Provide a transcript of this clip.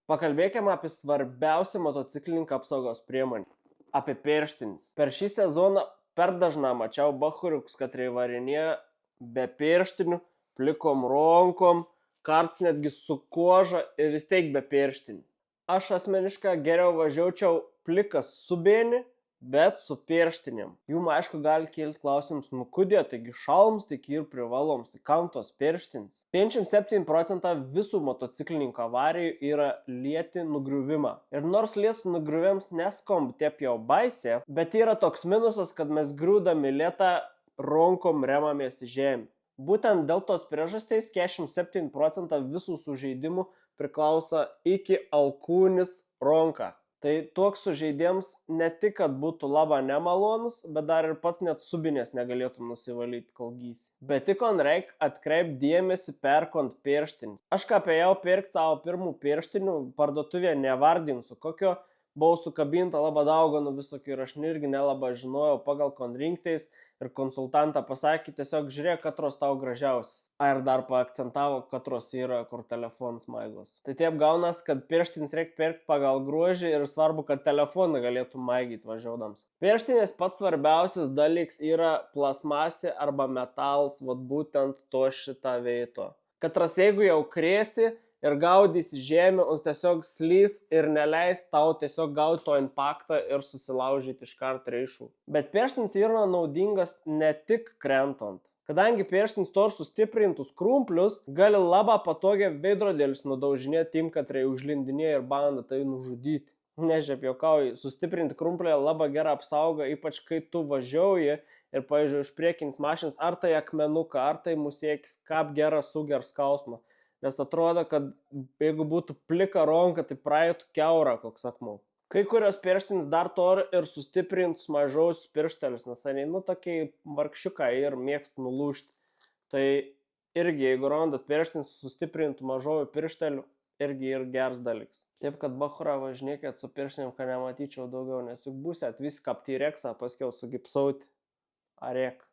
Pakalbėkime apie svarbiausią motociklininko apsaugos priemonę - apie pirštines. Per šį sezoną per dažnai mačiau bachuriukus, kad varinėja be pirštinių, plikom rankom, karts netgi su koža ir vis tiek be pirštinių. Aš asmeniškai geriau važiuočiau plikas su bėni, bet su pirštinėm. Jums aišku gali kilti klausimus, kodėl, taigi šalms, taigi ir privaloms, tai kam tos pirštins? 57% visų motociklininkų avarijų yra lieti nugriuvimą. Ir nors lietų nugriuvimams neskomb taip jau baisė, bet yra toks minusas, kad mes griūdami lietą rankom remamės į žemę. Būtent dėl tos priežasties 47% visų sužeidimų priklauso iki alkūnis ranka. Tai toks sužeidėms ne tik, kad būtų labai nemalonus, bet dar ir pats net subinės negalėtum nusivalyti, kol gysi. Bet tik on reik atkreipti dėmesį perkant pirštinis. Aš ką apėjau pirkti savo pirmų pirštinių, parduotuvėje nevardinsiu, kokio buvau sukabinta labai daugą visokių ir aš irgi nelabai žinojau pagal kon rinktais ir konsultantą pasakė, tiesiog žiūrėk, katros tau gražiausias. Ir dar paakcentavo, katros yra, kur telefonas maigos. Tai taip gaunas, kad pirštinis reikia pirkti pagal grožį ir svarbu, kad telefoną galėtų maigyti važiuodams. Pirštinės pats svarbiausias dalykas yra plasmasė arba metalas, vat būtent to šitą veito. Katras jeigu jau krėsi ir gaudys žemę, uns tiesiog slys ir neleis tau tiesiog gauti to impaktą ir susilaužyti iš karto reišų. Bet pirštinis yra naudingas ne tik krentant. Kadangi pirštinis turi sustiprintus krumplius, gali labai patogiai veidrodėlius nudaužinėti tim, kad užlindinėja ir bando tai nužudyti. Nežiūrėk, juokauju, sustiprinti krumplį labai gerą apsaugą, ypač kai tu važiuoji ir, pavyzdžiui, už priekinis mašinas, ar tai akmenuką, ar tai musiekis, kaip gerą suger skausmą. Nes atrodo, kad jeigu būtų plika ranka, tai praeitų keurą, koks akmuo. Kai kurios pirštinis dar turi ir sustiprintus mažausius pirštelius, nes jie, tokiai vargšiukai ir mėgsta nulūžti. Tai irgi, jeigu randat pirštinis sustiprintų mažojų pirštelių, irgi ir geras dalykas. Taip, kad bachura važinėkit su pirštinim, kad nematyčiau daugiau, nes juk būsėt viską aptyreksą, paskiau sugipsauti. Arėk.